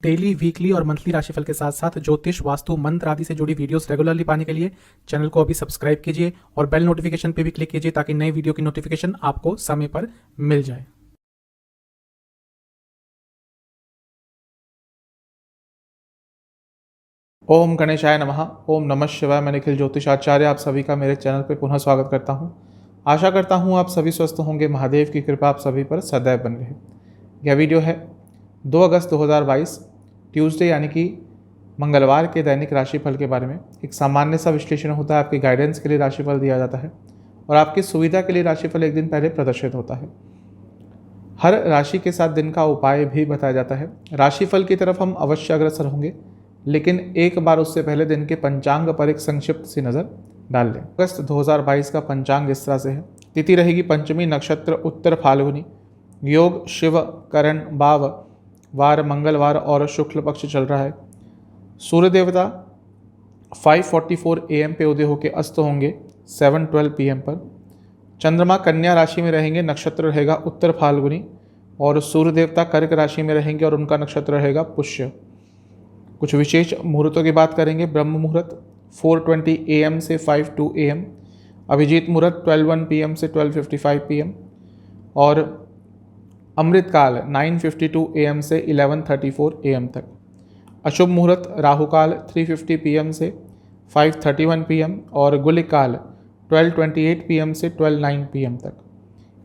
Daily, weekly और monthly राशिफल के साथ साथ ज्योतिष, वास्तु, मंत्र आदि से जुड़ी वीडियोस रेगुलरली पाने के लिए चैनल को अभी सब्सक्राइब कीजिए और बेल नोटिफिकेशन पे भी क्लिक कीजिए ताकि नई वीडियो की नोटिफिकेशन आपको समय पर मिल जाए। ओम गणेशाय नमः। ओम नमः शिवाय। मैं निखिल ज्योतिष आचार्य आप सभी का मेरे चैनल पर पुनः स्वागत करता हूं। आशा करता हूं आप सभी स्वस्थ होंगे। महादेव की कृपा आप सभी पर सदैव बन रहे। यह वीडियो है 2 अगस्त 2022 ट्यूसडे यानी कि मंगलवार के दैनिक राशिफल के बारे में। एक सामान्य सा विश्लेषण होता है, आपके गाइडेंस के लिए राशिफल दिया जाता है और आपकी सुविधा के लिए राशिफल एक दिन पहले प्रदर्शित होता है। हर राशि के साथ दिन का उपाय भी बताया जाता है। राशिफल की तरफ हम अवश्य अग्रसर होंगे, लेकिन एक बार उससे पहले दिन के पंचांग पर एक संक्षिप्त सी नज़र डाल लें। अगस्त 2022 का पंचांग इस तरह से है। तिथि रहेगी पंचमी, नक्षत्र उत्तर फाल्गुनी, योग शिव, करण भाव, वार मंगलवार और शुक्ल पक्ष चल रहा है। सूर्य देवता 5:44 AM पे उदय होकर अस्त होंगे 7:12 PM पर। चंद्रमा कन्या राशि में रहेंगे, नक्षत्र रहेगा उत्तर फाल्गुनी और सूर्य देवता कर्क राशि में रहेंगे और उनका नक्षत्र रहेगा पुष्य। कुछ विशेष मुहूर्तों की बात करेंगे। ब्रह्म मुहूर्त 4:20 AM से 5:02 AM, अभिजीत मुहूर्त 12:01 PM से 12:55 PM और अमृत काल 9:52 AM से 11:34 AM तक। अशुभ मुहूर्त राहुकाल 3:50 PM से 5:31 PM और गुलिक काल 12:28 PM से 12:09 PM तक।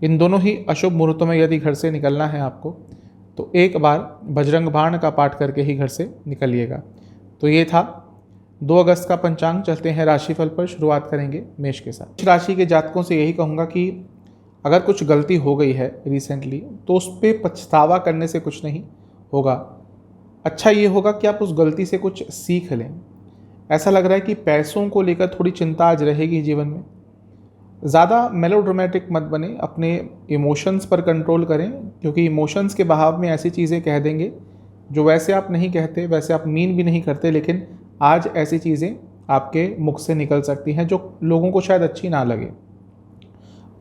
इन दोनों ही अशुभ मुहूर्तों में यदि घर से निकलना है आपको तो एक बार बजरंग बाण का पाठ करके ही घर से निकलिएगा। तो ये था 2 अगस्त का पंचांग। चलते हैं राशिफल पर। शुरुआत करेंगे मेष के साथ। इस राशि के जातकों से यही कहूँगा कि अगर कुछ गलती हो गई है रिसेंटली तो उस पर पछतावा करने से कुछ नहीं होगा। अच्छा ये होगा कि आप उस गलती से कुछ सीख लें। ऐसा लग रहा है कि पैसों को लेकर थोड़ी चिंता आज रहेगी जीवन में। ज़्यादा मेलोड्रामेटिक मत बने, अपने इमोशंस पर कंट्रोल करें, क्योंकि इमोशंस के बहाव में ऐसी चीज़ें कह देंगे जो वैसे आप नहीं कहते, वैसे आप मीन भी नहीं करते, लेकिन आज ऐसी चीज़ें आपके मुख से निकल सकती हैं जो लोगों को शायद अच्छी ना लगे।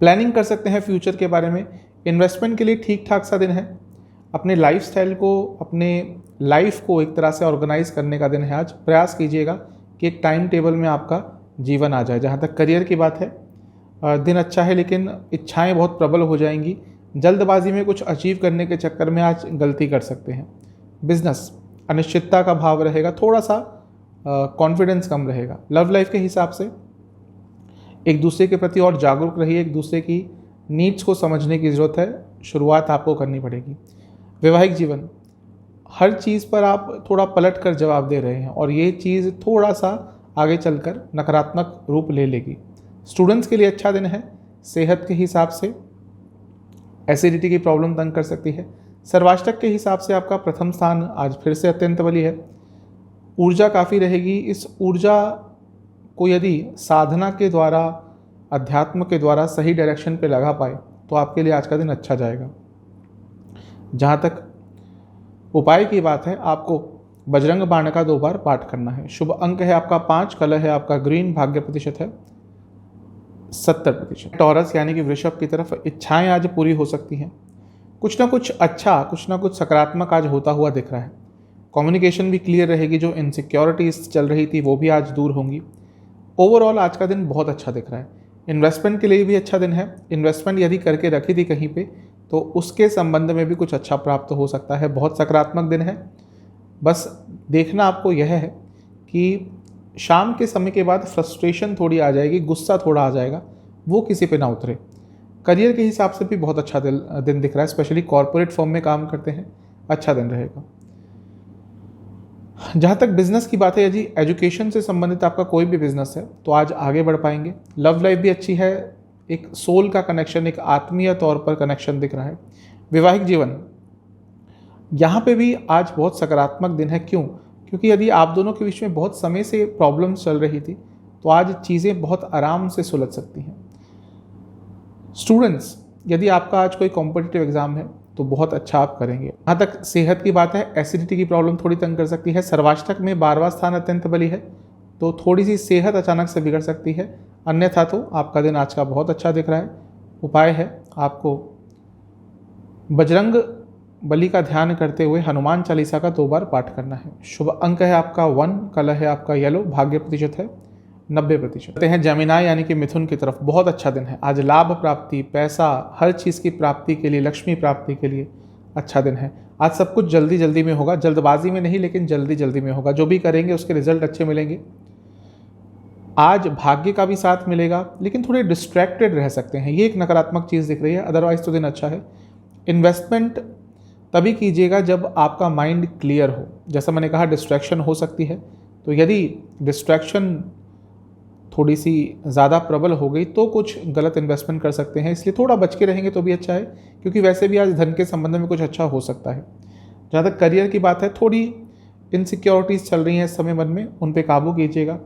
प्लानिंग कर सकते हैं फ्यूचर के बारे में। इन्वेस्टमेंट के लिए ठीक ठाक सा दिन है। अपने लाइफस्टाइल को, अपने लाइफ को एक तरह से ऑर्गेनाइज करने का दिन है आज। प्रयास कीजिएगा कि एक टाइम टेबल में आपका जीवन आ जाए। जहाँ तक करियर की बात है, दिन अच्छा है, लेकिन इच्छाएं बहुत प्रबल हो जाएंगी। जल्दबाजी में कुछ अचीव करने के चक्कर में आज गलती कर सकते हैं। बिजनेस अनिश्चितता का भाव रहेगा, थोड़ा सा कॉन्फिडेंस कम रहेगा। लव लाइफ के हिसाब से एक दूसरे के प्रति और जागरूक रहिए। एक दूसरे की नीड्स को समझने की ज़रूरत है, शुरुआत आपको करनी पड़ेगी। वैवाहिक जीवन, हर चीज़ पर आप थोड़ा पलट कर जवाब दे रहे हैं और ये चीज़ थोड़ा सा आगे चलकर नकारात्मक रूप ले लेगी। स्टूडेंट्स के लिए अच्छा दिन है। सेहत के हिसाब से एसिडिटी की प्रॉब्लम तंग कर सकती है। सर्वाष्टक के हिसाब से आपका प्रथम स्थान आज फिर से अत्यंत बली है। ऊर्जा काफ़ी रहेगी। इस ऊर्जा को यदि साधना के द्वारा, अध्यात्म के द्वारा सही डायरेक्शन पे लगा पाए तो आपके लिए आज का दिन अच्छा जाएगा। जहाँ तक उपाय की बात है, आपको बजरंग बाण का 2 बार पाठ करना है। शुभ अंक है आपका 5, कलर है आपका ग्रीन, भाग्य प्रतिशत है 70%। टॉरस यानी कि वृषभ की तरफ इच्छाएं आज पूरी हो सकती हैं। कुछ ना कुछ अच्छा, कुछ ना कुछ सकारात्मक आज होता हुआ दिख रहा है। कम्युनिकेशन भी क्लियर रहेगी। जो इनसिक्योरिटीज चल रही थी वो भी आज दूर होंगी। ओवरऑल आज का दिन बहुत अच्छा दिख रहा है। इन्वेस्टमेंट के लिए भी अच्छा दिन है। इन्वेस्टमेंट यदि करके रखी थी कहीं पे तो उसके संबंध में भी कुछ अच्छा प्राप्त हो सकता है। बहुत सकारात्मक दिन है। बस देखना आपको यह है कि शाम के समय के बाद फ्रस्ट्रेशन थोड़ी आ जाएगी, गुस्सा थोड़ा आ जाएगा, वो किसी पे ना उतरे। करियर के हिसाब से भी बहुत अच्छा दिन दिख रहा है। स्पेशली कॉर्पोरेट फर्म में काम करते हैं, अच्छा दिन रहेगा। जहाँ तक बिजनेस की बात है, यदि एजुकेशन से संबंधित आपका कोई भी बिजनेस है तो आज आगे बढ़ पाएंगे। लव लाइफ भी अच्छी है। एक सोल का कनेक्शन, एक आत्मीय तौर पर कनेक्शन दिख रहा है। वैवाहिक जीवन, यहाँ पे भी आज बहुत सकारात्मक दिन है। क्यों? क्योंकि यदि आप दोनों के बीच में बहुत समय से प्रॉब्लम्स चल रही थी तो आज चीज़ें बहुत आराम से सुलझ सकती हैं। स्टूडेंट्स, यदि आपका आज कोई कॉम्पिटिटिव एग्जाम है तो बहुत अच्छा आप करेंगे। जहाँ तक सेहत की बात है, एसिडिटी की प्रॉब्लम थोड़ी तंग कर सकती है। सर्वाष्टक में 12वां स्थान अत्यंत बली है तो थोड़ी सी सेहत अचानक से बिगड़ सकती है। अन्यथा तो आपका दिन आज का बहुत अच्छा दिख रहा है। उपाय है आपको बजरंग बलि का ध्यान करते हुए हनुमान चालीसा का 2 बार पाठ करना है। शुभ अंक है आपका 1, कलर है आपका येलो, भाग्य प्रतिशत है 90%। हैं जमीनाय यानी कि मिथुन की तरफ, बहुत अच्छा दिन है आज। लाभ प्राप्ति, पैसा, हर चीज़ की प्राप्ति के लिए, लक्ष्मी प्राप्ति के लिए अच्छा दिन है आज। सब कुछ जल्दी जल्दी में होगा, जल्दबाजी में नहीं लेकिन जल्दी जल्दी में होगा। जो भी करेंगे उसके रिजल्ट अच्छे मिलेंगे। आज भाग्य का भी साथ मिलेगा लेकिन थोड़े डिस्ट्रैक्टेड रह सकते हैं, ये एक नकारात्मक चीज़ दिख रही है। अदरवाइज तो दिन अच्छा है। इन्वेस्टमेंट तभी कीजिएगा जब आपका माइंड क्लियर हो। जैसा मैंने कहा डिस्ट्रैक्शन हो सकती है, तो यदि डिस्ट्रैक्शन थोड़ी सी ज़्यादा प्रबल हो गई तो कुछ गलत इन्वेस्टमेंट कर सकते हैं, इसलिए थोड़ा बच के रहेंगे तो भी अच्छा है, क्योंकि वैसे भी आज धन के संबंध में कुछ अच्छा हो सकता है। जहाँ तक करियर की बात है, थोड़ी इनसिक्योरिटीज़ चल रही हैं इस समय मन में, उन पे काबू कीजिएगा।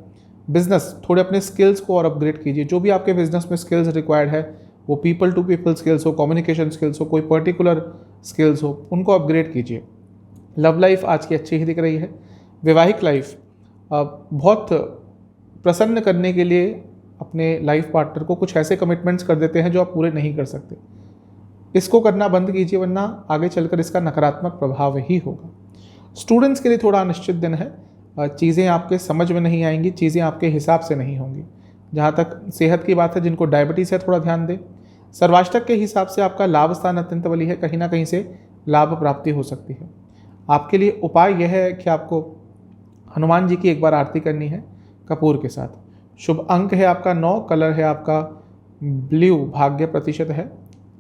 बिजनेस, थोड़े अपने स्किल्स को और अपग्रेड कीजिए। जो भी आपके बिजनेस में स्किल्स रिक्वायर्ड है, वो पीपल टू पीपल स्किल्स हो, कम्युनिकेशन स्किल्स हो, कोई पर्टिकुलर स्किल्स हो, उनको अपग्रेड कीजिए। लव लाइफ आज की अच्छी ही दिख रही है। वैवाहिक लाइफ बहुत प्रसन्न करने के लिए अपने लाइफ पार्टनर को कुछ ऐसे कमिटमेंट्स कर देते हैं जो आप पूरे नहीं कर सकते। इसको करना बंद कीजिए, वरना आगे चलकर इसका नकारात्मक प्रभाव ही होगा। स्टूडेंट्स के लिए थोड़ा अनिश्चित दिन है। चीज़ें आपके समझ में नहीं आएंगी, चीज़ें आपके हिसाब से नहीं होंगी। जहाँ तक सेहत की बात है, जिनको डायबिटीज़ है थोड़ा ध्यान दें। सर्वाष्टक के हिसाब से आपका लाभ स्थान अत्यंत बली है, कहीं ना कहीं से लाभ प्राप्ति हो सकती है। आपके लिए उपाय यह है कि आपको हनुमान जी की एक बार आरती करनी है कपूर के साथ। शुभ अंक है आपका 9, कलर है आपका ब्लू, भाग्य प्रतिशत है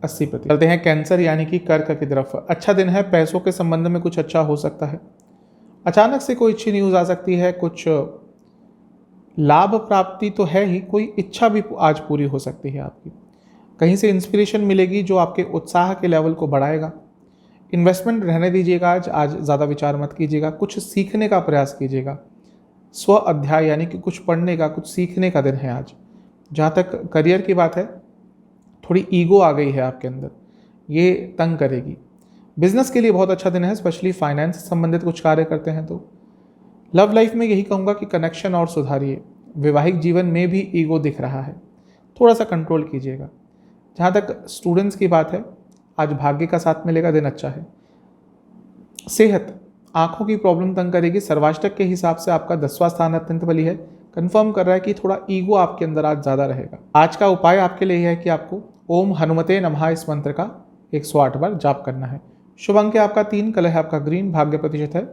80%। चलते हैं कैंसर यानी कि कर्क की तरफ। अच्छा दिन है, पैसों के संबंध में कुछ अच्छा हो सकता है। अचानक से कोई अच्छी न्यूज़ आ सकती है, कुछ लाभ प्राप्ति तो है ही, कोई इच्छा भी आज पूरी हो सकती है आपकी। कहीं से इंस्पिरेशन मिलेगी जो आपके उत्साह के लेवल को बढ़ाएगा। इन्वेस्टमेंट रहने दीजिएगा आज ज़्यादा विचार मत कीजिएगा। कुछ सीखने का प्रयास कीजिएगा। स्व अध्याय यानी कि कुछ पढ़ने का, कुछ सीखने का दिन है आज। जहाँ तक करियर की बात है, थोड़ी ईगो आ गई है आपके अंदर, ये तंग करेगी। बिजनेस के लिए बहुत अच्छा दिन है, स्पेशली फाइनेंस से संबंधित कुछ कार्य करते हैं तो। लव लाइफ में यही कहूँगा कि कनेक्शन और सुधारिए। वैवाहिक जीवन में भी ईगो दिख रहा है, थोड़ा सा कंट्रोल कीजिएगा। जहाँ तक स्टूडेंट्स की बात है, आज भाग्य का साथ मिलेगा, दिन अच्छा है। सेहत, आंखों की प्रॉब्लम तंग करेगी। सर्वाष्टक के हिसाब से आपका 10वां स्थान अत्यंत बली है, कंफर्म कर रहा है कि थोड़ा ईगो आपके अंदर आज ज़्यादा रहेगा। आज का उपाय आपके लिए है कि आपको ओम हनुमते नमः इस मंत्र का 108 बार जाप करना है। शुभ अंक है आपका 3, कलर है आपका ग्रीन, भाग्य प्रतिशत है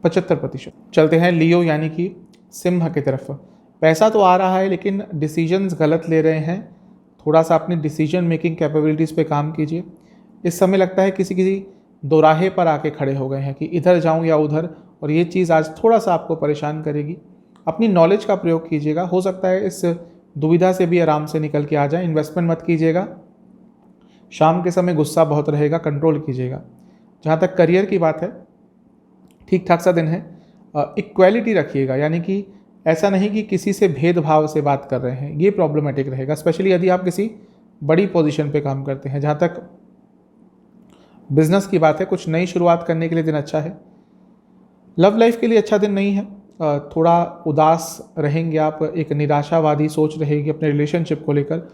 75%। चलते हैं लियो यानी कि सिंह की तरफ। पैसा तो आ रहा है लेकिन डिसीजंस गलत ले रहे हैं, थोड़ा सा अपनी डिसीजन मेकिंग कैपेबिलिटीज़ पे काम कीजिए। इस समय लगता है किसी दोराहे पर आके खड़े हो गए हैं कि इधर जाऊं या उधर, और ये चीज़ आज थोड़ा सा आपको परेशान करेगी। अपनी नॉलेज का प्रयोग कीजिएगा, हो सकता है इस दुविधा से भी आराम से निकल के आ जाए। इन्वेस्टमेंट मत कीजिएगा। शाम के समय गुस्सा बहुत रहेगा, कंट्रोल कीजिएगा। जहाँ तक करियर की बात है, ठीक ठाक सा दिन है। इक्वालिटी रखिएगा, यानी कि ऐसा नहीं कि किसी से भेदभाव से बात कर रहे हैं, ये प्रॉब्लमेटिक रहेगा, स्पेशली यदि आप किसी बड़ी पोजीशन पे काम करते हैं। जहाँ तक बिजनेस की बात है, कुछ नई शुरुआत करने के लिए दिन अच्छा है। लव लाइफ के लिए अच्छा दिन नहीं है, थोड़ा उदास रहेंगे आप, एक निराशावादी सोच रहेगी अपने रिलेशनशिप को लेकर,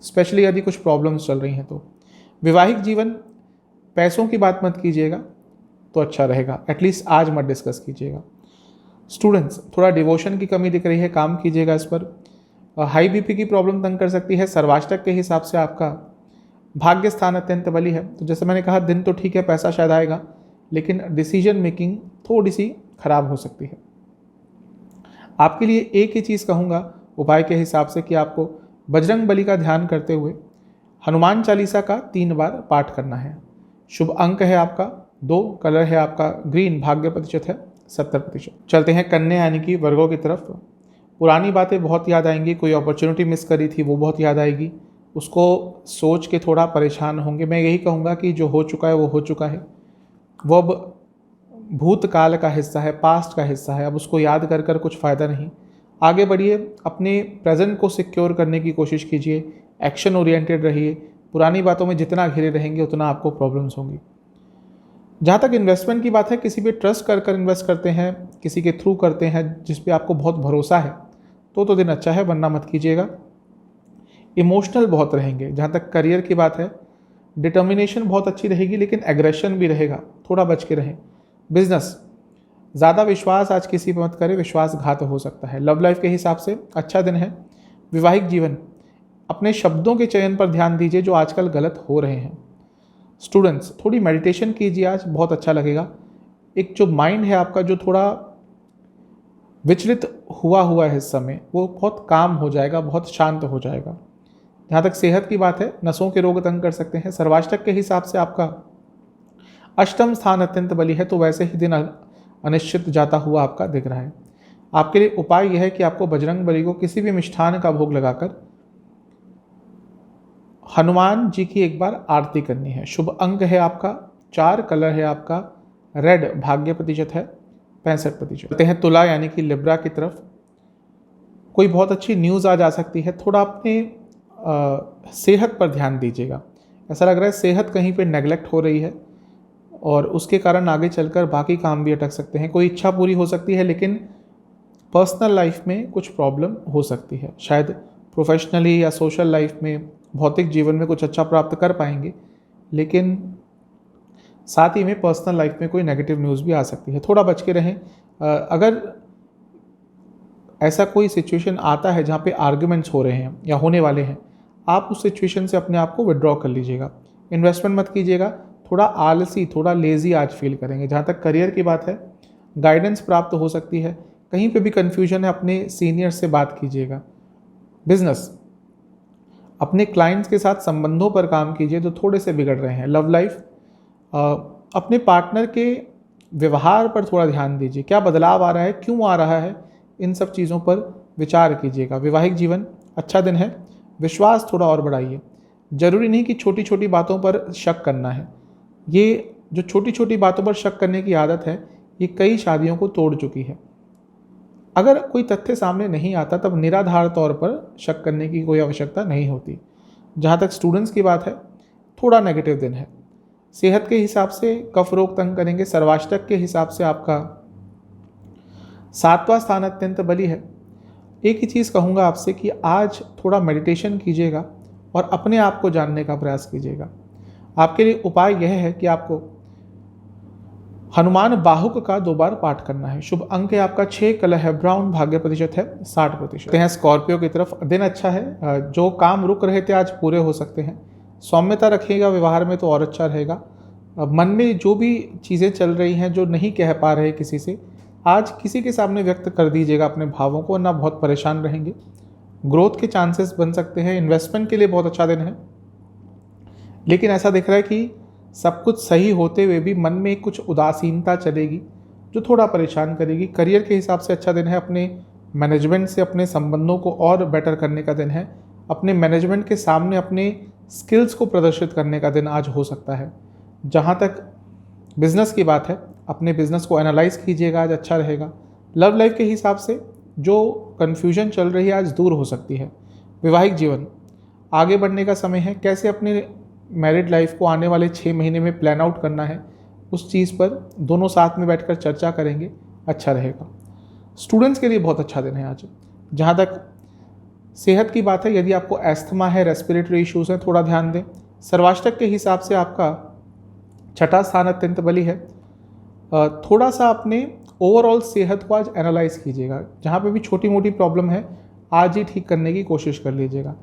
स्पेशली यदि कुछ प्रॉब्लम्स चल रही हैं तो। वैवाहिक जीवन, पैसों की बात मत कीजिएगा तो अच्छा रहेगा, एटलीस्ट आज मत डिस्कस कीजिएगा। स्टूडेंट्स, थोड़ा डिवोशन की कमी दिख रही है, काम कीजिएगा इस पर। हाई बीपी की प्रॉब्लम तंग कर सकती है। सर्वाष्टक के हिसाब से आपका भाग्य स्थान अत्यंत बली है, तो जैसे मैंने कहा दिन तो ठीक है, पैसा शायद आएगा, लेकिन डिसीजन मेकिंग थोड़ी सी खराब हो सकती है। आपके लिए एक ही चीज़ कहूँगा उपाय के हिसाब से कि आपको बजरंग बली का ध्यान करते हुए हनुमान चालीसा का 3 बार पाठ करना है। शुभ अंक है आपका 2, कलर है आपका ग्रीन, भाग्य प्रतिशत है 70%। चलते हैं कन्या यानी कि वर्गों की तरफ। पुरानी बातें बहुत याद आएंगी, कोई अपॉर्चुनिटी मिस करी थी वो बहुत याद आएगी, उसको सोच के थोड़ा परेशान होंगे। मैं यही कहूँगा कि जो हो चुका है वो हो चुका है, वो अब भूतकाल का हिस्सा है, पास्ट का हिस्सा है, अब उसको याद कर कर कुछ फ़ायदा नहीं। आगे बढ़िए, अपने प्रेजेंट को सिक्योर करने की कोशिश कीजिए, एक्शन ओरिएंटेड रहिए। पुरानी बातों में जितना घिरे रहेंगे उतना आपको प्रॉब्लम्स होंगी। जहाँ तक इन्वेस्टमेंट की बात है, किसी पे ट्रस्ट कर कर इन्वेस्ट करते हैं, किसी के थ्रू करते हैं जिस पे आपको बहुत भरोसा है, तो दिन अच्छा है, वरना मत कीजिएगा। इमोशनल बहुत रहेंगे। जहाँ तक करियर की बात है, डिटर्मिनेशन बहुत अच्छी रहेगी, लेकिन एग्रेशन भी रहेगा, थोड़ा बच के रहें। बिजनेस, ज़्यादा विश्वास आज किसी पर मत करें, विश्वासघात हो सकता है। लव लाइफ के हिसाब से अच्छा दिन है। वैवाहिक जीवन, अपने शब्दों के चयन पर ध्यान दीजिए जो आजकल गलत हो रहे हैं। स्टूडेंट्स, थोड़ी मेडिटेशन कीजिए, आज बहुत अच्छा लगेगा। एक जो माइंड है आपका जो थोड़ा विचलित हुआ है इस समय, वो बहुत काम हो जाएगा, बहुत शांत हो जाएगा। जहाँ तक सेहत की बात है, नसों के रोग तंग कर सकते हैं। सर्वाष्टक के हिसाब से आपका अष्टम स्थान अत्यंत बली है, तो वैसे ही दिन अनिश्चित जाता हुआ आपका दिख रहा है। आपके लिए उपाय यह है कि आपको बजरंग बली को किसी भी मिष्ठान का भोग लगाकर हनुमान जी की एक बार आरती करनी है। शुभ अंक है आपका 4, कलर है आपका रेड, भाग्य प्रतिशत है 65%। चलते हैं तुला यानी कि लिब्रा की तरफ। कोई बहुत अच्छी न्यूज़ आज आ सकती है। थोड़ा अपने सेहत पर ध्यान दीजिएगा। ऐसा लग रहा है सेहत कहीं पे नेगलेक्ट हो रही है और उसके कारण आगे चलकर बाकी काम भी अटक सकते हैं। कोई इच्छा पूरी हो सकती है, लेकिन पर्सनल लाइफ में कुछ प्रॉब्लम हो सकती है। शायद प्रोफेशनली या सोशल लाइफ में, भौतिक जीवन में कुछ अच्छा प्राप्त कर पाएंगे, लेकिन साथ ही में पर्सनल लाइफ में कोई नेगेटिव न्यूज़ भी आ सकती है। थोड़ा बच के रहें। अगर ऐसा कोई सिचुएशन आता है जहाँ पे आर्ग्यूमेंट्स हो रहे हैं या होने वाले हैं, आप उस सिचुएशन से अपने आप को विड्रॉ कर लीजिएगा। इन्वेस्टमेंट मत कीजिएगा। थोड़ा आलसी, थोड़ा लेज़ी आज फील करेंगे। जहाँ तक करियर की बात है, गाइडेंस प्राप्त हो सकती है। कहीं पे भी कन्फ्यूजन है, अपने सीनियर से बात कीजिएगा। बिजनेस, अपने क्लाइंट्स के साथ संबंधों पर काम कीजिए जो थोड़े से बिगड़ रहे हैं। लव लाइफ, अपने पार्टनर के व्यवहार पर थोड़ा ध्यान दीजिए। क्या बदलाव आ रहा है, क्यों आ रहा है, इन सब चीज़ों पर विचार कीजिएगा। वैवाहिक जीवन, अच्छा दिन है। विश्वास थोड़ा और बढ़ाइए। जरूरी नहीं कि छोटी छोटी बातों पर शक करना है। ये जो छोटी छोटी बातों पर शक करने की आदत है, ये कई शादियों को तोड़ चुकी है। अगर कोई तथ्य सामने नहीं आता तब निराधार तौर पर शक करने की कोई आवश्यकता नहीं होती। जहाँ तक स्टूडेंट्स की बात है, थोड़ा नेगेटिव दिन है। सेहत के हिसाब से कफ रोग तंग करेंगे। सर्वाष्टक के हिसाब से आपका 7वां स्थान अत्यंत बली है। एक ही चीज़ कहूँगा आपसे कि आज थोड़ा मेडिटेशन कीजिएगा और अपने आप को जानने का प्रयास कीजिएगा। आपके लिए उपाय यह है कि आपको हनुमान बाहुक का 2 बार पाठ करना है। शुभ अंक है आपका 6, कलर है ब्राउन, भाग्य प्रतिशत है 60%। हैं स्कॉर्पियो की तरफ, दिन अच्छा है। जो काम रुक रहे थे आज पूरे हो सकते हैं। सौम्यता रखिएगा व्यवहार में तो और अच्छा रहेगा। मन में जो भी चीज़ें चल रही हैं, जो नहीं कह पा रहे किसी से, आज किसी के सामने व्यक्त कर दीजिएगा अपने भावों को, ना बहुत परेशान रहेंगे। ग्रोथ के चांसेस बन सकते हैं। इन्वेस्टमेंट के लिए बहुत अच्छा दिन है, लेकिन ऐसा दिख रहा है कि सब कुछ सही होते हुए भी मन में कुछ उदासीनता चलेगी जो थोड़ा परेशान करेगी। करियर के हिसाब से अच्छा दिन है। अपने मैनेजमेंट से अपने संबंधों को और बेटर करने का दिन है। अपने मैनेजमेंट के सामने अपने स्किल्स को प्रदर्शित करने का दिन आज हो सकता है। जहाँ तक बिजनेस की बात है, अपने बिजनेस को एनालाइज कीजिएगा, आज अच्छा रहेगा। लव लाइफ के हिसाब से जो कन्फ्यूजन चल रही है आज दूर हो सकती है। वैवाहिक जीवन, आगे बढ़ने का समय है। कैसे अपने मैरिड लाइफ को आने वाले 6 महीने में प्लान आउट करना है, उस चीज़ पर दोनों साथ में बैठकर चर्चा करेंगे, अच्छा रहेगा। स्टूडेंट्स के लिए बहुत अच्छा दिन है आज। जहाँ तक सेहत की बात है, यदि आपको एस्थमा है, रेस्पिरेटरी इश्यूज़ हैं, थोड़ा ध्यान दें। सर्वाष्टक के हिसाब से आपका 6वां स्थान अत्यंत बली है। थोड़ा सा अपने ओवरऑल सेहत को आज एनालाइज कीजिएगा। जहाँ पे भी छोटी मोटी प्रॉब्लम है, आज ही ठीक करने की कोशिश कर लीजिएगा।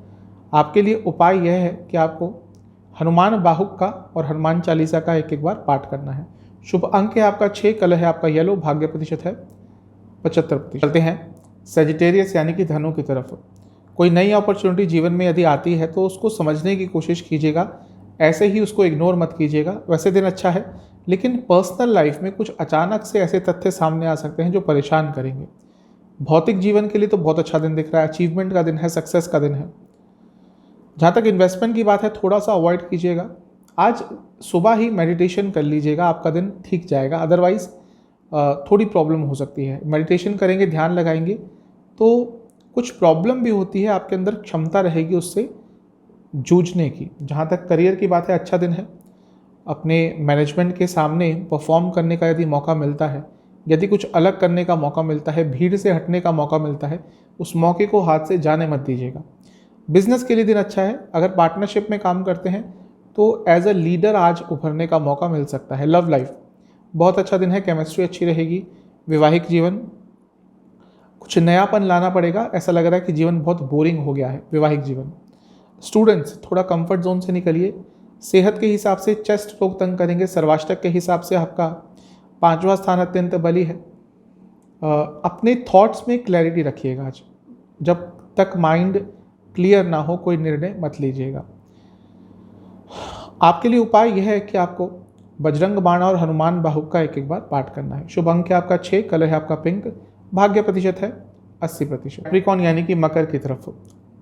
आपके लिए उपाय यह है कि आपको हनुमान बाहुक का और हनुमान चालीसा का एक बार पाठ करना है। शुभ अंक है आपका 6, कलर है आपका येलो, भाग्य प्रतिशत है 75%। चलते हैं सेजिटेरियस यानी कि धनु की तरफ। कोई नई अपॉर्चुनिटी जीवन में यदि आती है तो उसको समझने की कोशिश कीजिएगा, ऐसे ही उसको इग्नोर मत कीजिएगा। वैसे दिन अच्छा है, लेकिन पर्सनल लाइफ में कुछ अचानक से ऐसे तथ्य सामने आ सकते हैं जो परेशान करेंगे। भौतिक जीवन के लिए तो बहुत अच्छा दिन दिख रहा है। अचीवमेंट का दिन है, सक्सेस का दिन है। जहाँ तक इन्वेस्टमेंट की बात है, थोड़ा सा अवॉइड कीजिएगा। आज सुबह ही मेडिटेशन कर लीजिएगा, आपका दिन ठीक जाएगा। अदरवाइज़ थोड़ी प्रॉब्लम हो सकती है। मेडिटेशन करेंगे, ध्यान लगाएंगे तो कुछ प्रॉब्लम भी होती है, आपके अंदर क्षमता रहेगी उससे जूझने की। जहाँ तक करियर की बात है, अच्छा दिन है। अपने मैनेजमेंट के सामने परफॉर्म करने का यदि मौका मिलता है, यदि कुछ अलग करने का मौका मिलता है, भीड़ से हटने का मौका मिलता है, उस मौके को हाथ से जाने मत दीजिएगा। बिजनेस के लिए दिन अच्छा है। अगर पार्टनरशिप में काम करते हैं तो एज अ लीडर आज उभरने का मौका मिल सकता है। लव लाइफ बहुत अच्छा दिन है, केमिस्ट्री अच्छी रहेगी। वैवाहिक जीवन कुछ नयापन लाना पड़ेगा, ऐसा लग रहा है कि जीवन बहुत बोरिंग हो गया है वैवाहिक जीवन। स्टूडेंट्स थोड़ा कंफर्ट जोन से निकलिए। सेहत के हिसाब से चेस्ट रोग तंग करेंगे। सर्वाष्टक के हिसाब से आपका 5वां स्थान अत्यंत बली है। अपने थॉट्स में क्लैरिटी रखिएगा आज। जब तक माइंड क्लियर ना हो कोई निर्णय मत लीजिएगा। आपके लिए उपाय यह है कि आपको बजरंग बाण और हनुमान बाहुक का एक बार पाठ करना है। शुभ अंक है आपका 6, कलर है आपका पिंक, भाग्य प्रतिशत है 80%। कैप्रिकॉन यानी कि मकर की तरफ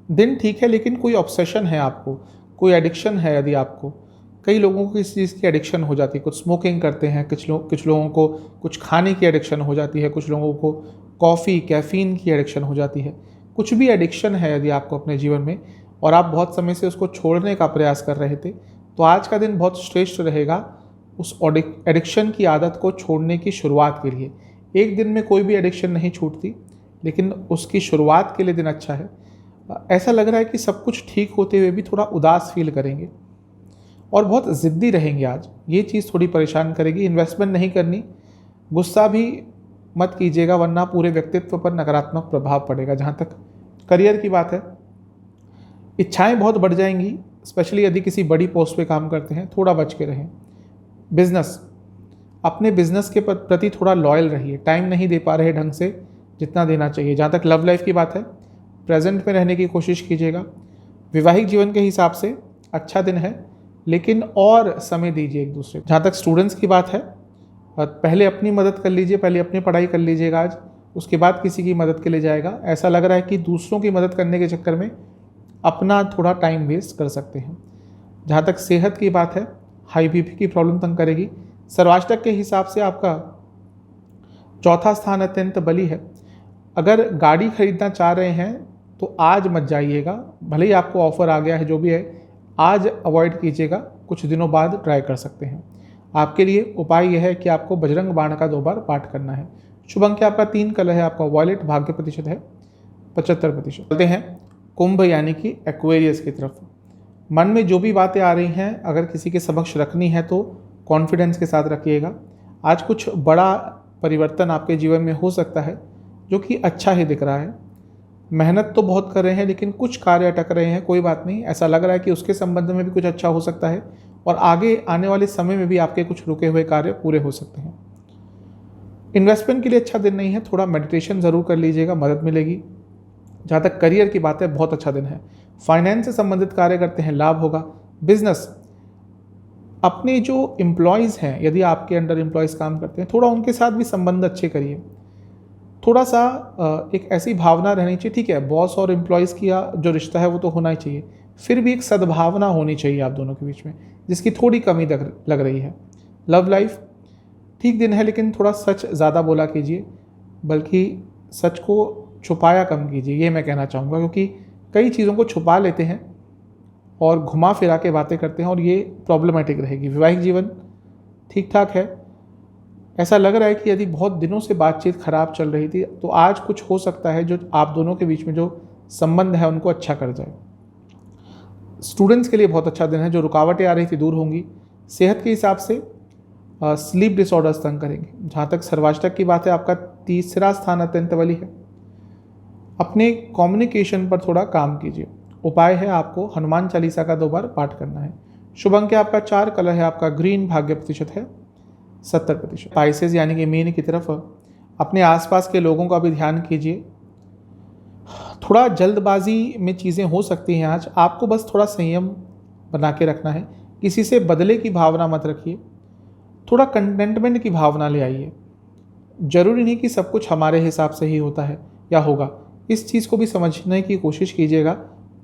दिन ठीक है, लेकिन कोई ऑब्सेशन है आपको, कोई एडिक्शन है। यदि आपको, कई लोगों को इस चीज़ की एडिक्शन हो जाती है, कुछ स्मोकिंग करते हैं, कुछ लोगों को कुछ खाने की एडिक्शन हो जाती है, कुछ लोगों को कॉफ़ी कैफ़ीन की एडिक्शन हो जाती है। कुछ भी एडिक्शन है यदि आपको अपने जीवन में और आप बहुत समय से उसको छोड़ने का प्रयास कर रहे थे, तो आज का दिन बहुत श्रेष्ठ रहेगा उस एडिक्शन की आदत को छोड़ने की शुरुआत के लिए। एक दिन में कोई भी एडिक्शन नहीं छूटती, लेकिन उसकी शुरुआत के लिए दिन अच्छा है। ऐसा लग रहा है कि सब कुछ ठीक होते हुए भी थोड़ा उदास फील करेंगे और बहुत ज़िद्दी रहेंगे आज। ये चीज़ थोड़ी परेशान करेगी। इन्वेस्टमेंट नहीं करनी, गुस्सा भी मत कीजिएगा, वरना पूरे व्यक्तित्व पर नकारात्मक प्रभाव पड़ेगा। जहाँ तक करियर की बात है, इच्छाएं बहुत बढ़ जाएंगी, स्पेशली यदि किसी बड़ी पोस्ट पे काम करते हैं, थोड़ा बच के रहें। बिजनेस, अपने बिजनेस के प्रति थोड़ा लॉयल रहिए। टाइम नहीं दे पा रहे ढंग से जितना देना चाहिए। जहाँ तक लव लाइफ की बात है, प्रेजेंट में रहने की कोशिश कीजिएगा। वैवाहिक जीवन के हिसाब से अच्छा दिन है, लेकिन और समय दीजिए एक दूसरे को। जहाँ तक स्टूडेंट्स की बात है, पहले अपनी मदद कर लीजिए, पहले अपनी पढ़ाई कर लीजिएगा आज, उसके बाद किसी की मदद के लिए जाएगा। ऐसा लग रहा है कि दूसरों की मदद करने के चक्कर में अपना थोड़ा टाइम वेस्ट कर सकते हैं। जहाँ तक सेहत की बात है, हाई बीपी की प्रॉब्लम तंग करेगी। सर्वाष्टक के हिसाब से आपका 4था स्थान अत्यंत बली है। अगर गाड़ी खरीदना चाह रहे हैं तो आज मत जाइएगा, भले ही आपको ऑफर आ गया है, जो भी है आज अवॉइड कीजिएगा, कुछ दिनों बाद ट्राई कर सकते हैं। आपके लिए उपाय यह है कि आपको बजरंग बाण का 2 बार पाठ करना है। शुभ अंक आपका 3, कलर है आपका वॉयलेट, भाग्य प्रतिशत है 75%। चलते हैं कुंभ यानी कि एक्वेरियस की तरफ। मन में जो भी बातें आ रही हैं, अगर किसी के समक्ष रखनी है तो कॉन्फिडेंस के साथ रखिएगा। आज कुछ बड़ा परिवर्तन आपके जीवन में हो सकता है, जो कि अच्छा ही दिख रहा है। मेहनत तो बहुत कर रहे हैं, लेकिन कुछ कार्य अटक रहे हैं, कोई बात नहीं। ऐसा लग रहा है कि उसके संबंध में भी कुछ अच्छा हो सकता है और आगे आने वाले समय में भी आपके कुछ रुके हुए कार्य पूरे हो सकते हैं। इन्वेस्टमेंट के लिए अच्छा दिन नहीं है, थोड़ा मेडिटेशन ज़रूर कर लीजिएगा, मदद मिलेगी। जहाँ तक करियर की बात है, बहुत अच्छा दिन है। फाइनेंस से संबंधित कार्य करते हैं, लाभ होगा। बिजनेस, अपने जो एम्प्लॉयज़ हैं, यदि आपके अंडर एम्प्लॉयज़ काम करते हैं, थोड़ा उनके साथ भी संबंध अच्छे करिए। थोड़ा सा एक ऐसी भावना रहनी चाहिए, ठीक है, बॉस और एम्प्लॉयज़ की जो रिश्ता है वो तो होना ही चाहिए, फिर भी एक सद्भावना होनी चाहिए आप दोनों के बीच में, जिसकी थोड़ी कमी लग रही है। लव लाइफ ठीक दिन है, लेकिन थोड़ा सच ज़्यादा बोला कीजिए, बल्कि सच को छुपाया कम कीजिए, ये मैं कहना चाहूँगा। क्योंकि कई चीज़ों को छुपा लेते हैं और घुमा फिरा के बातें करते हैं, और ये प्रॉब्लमेटिक रहेगी। वैवाहिक जीवन ठीक ठाक है। ऐसा लग रहा है कि यदि बहुत दिनों से बातचीत खराब चल रही थी, तो आज कुछ हो सकता है जो आप दोनों के बीच में जो संबंध है उनको अच्छा कर जाए। स्टूडेंट्स के लिए बहुत अच्छा दिन है, जो रुकावटें आ रही थी दूर होंगी। सेहत के हिसाब से स्लीप डिसऑर्डर्स तंग करेंगे। जहाँ तक सर्वाष्टक की बात है, आपका 3रा स्थान अत्यंत बली है। अपने कम्युनिकेशन पर थोड़ा काम कीजिए। उपाय है आपको हनुमान चालीसा का 2 बार पाठ करना है। शुभ अंक है आपका 4, कलर है आपका ग्रीन, भाग्य प्रतिशत है 70%। स्पाइसेस यानी कि मीन की तरफ अपने आसपास के लोगों का भी ध्यान कीजिए। थोड़ा जल्दबाजी में चीज़ें हो सकती हैं आज, आपको बस थोड़ा संयम बना के रखना है। किसी से बदले की भावना मत रखिए, थोड़ा कंटेंटमेंट की भावना ले आइए। जरूरी नहीं कि सब कुछ हमारे हिसाब से ही होता है या होगा। इस चीज़ को भी समझने की कोशिश कीजिएगा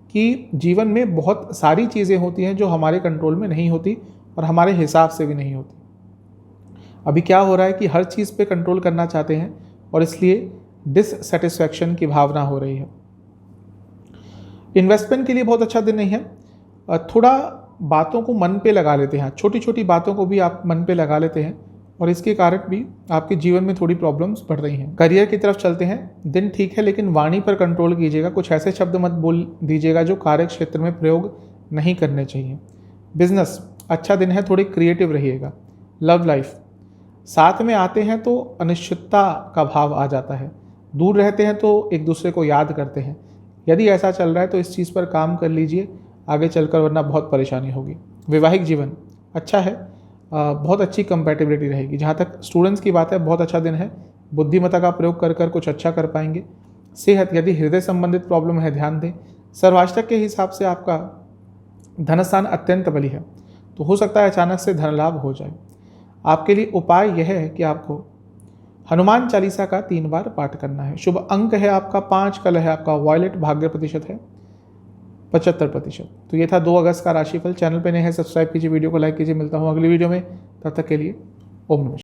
कि जीवन में बहुत सारी चीज़ें होती हैं जो हमारे कंट्रोल में नहीं होती और हमारे हिसाब से भी नहीं होती। अभी क्या हो रहा है कि हर चीज़ पे कंट्रोल करना चाहते हैं और इसलिए डिससेटिस्फैक्शन की भावना हो रही है। इन्वेस्टमेंट के लिए बहुत अच्छा दिन नहीं है। थोड़ा बातों को मन पे लगा लेते हैं, छोटी छोटी बातों को भी आप मन पे लगा लेते हैं और इसके कारण भी आपके जीवन में थोड़ी प्रॉब्लम्स बढ़ रही हैं। करियर की तरफ चलते हैं, दिन ठीक है, लेकिन वाणी पर कंट्रोल कीजिएगा। कुछ ऐसे शब्द मत बोल दीजिएगा जो कार्य क्षेत्र में प्रयोग नहीं करने चाहिए। बिजनेस, अच्छा दिन है, थोड़ी क्रिएटिव रहिएगा। लव लाइफ, साथ में आते हैं तो अनिश्चितता का भाव आ जाता है, दूर रहते हैं तो एक दूसरे को याद करते हैं। यदि ऐसा चल रहा है तो इस चीज़ पर काम कर लीजिए आगे चलकर, वरना बहुत परेशानी होगी। वैवाहिक जीवन अच्छा है, बहुत अच्छी कंपैटिबिलिटी रहेगी। जहाँ तक स्टूडेंट्स की बात है, बहुत अच्छा दिन है, बुद्धिमत्ता का प्रयोग कर कर कुछ अच्छा कर पाएंगे। सेहत, यदि हृदय संबंधित प्रॉब्लम है ध्यान दें। सर्वाष्टक के हिसाब से आपका धनस्थान अत्यंत बली है, तो हो सकता है अचानक से धन लाभ हो जाए। आपके लिए उपाय यह है कि आपको हनुमान चालीसा का 3 बार पाठ करना है। शुभ अंक है आपका 5, कलर है आपका वॉयलेट, भाग्य प्रतिशत है 75%। तो ये था 2 अगस्त का राशिफल। चैनल पे नए हैं सब्सक्राइब कीजिए, वीडियो को लाइक कीजिए। मिलता हूँ अगली वीडियो में, तब तक के लिए ओम नमः।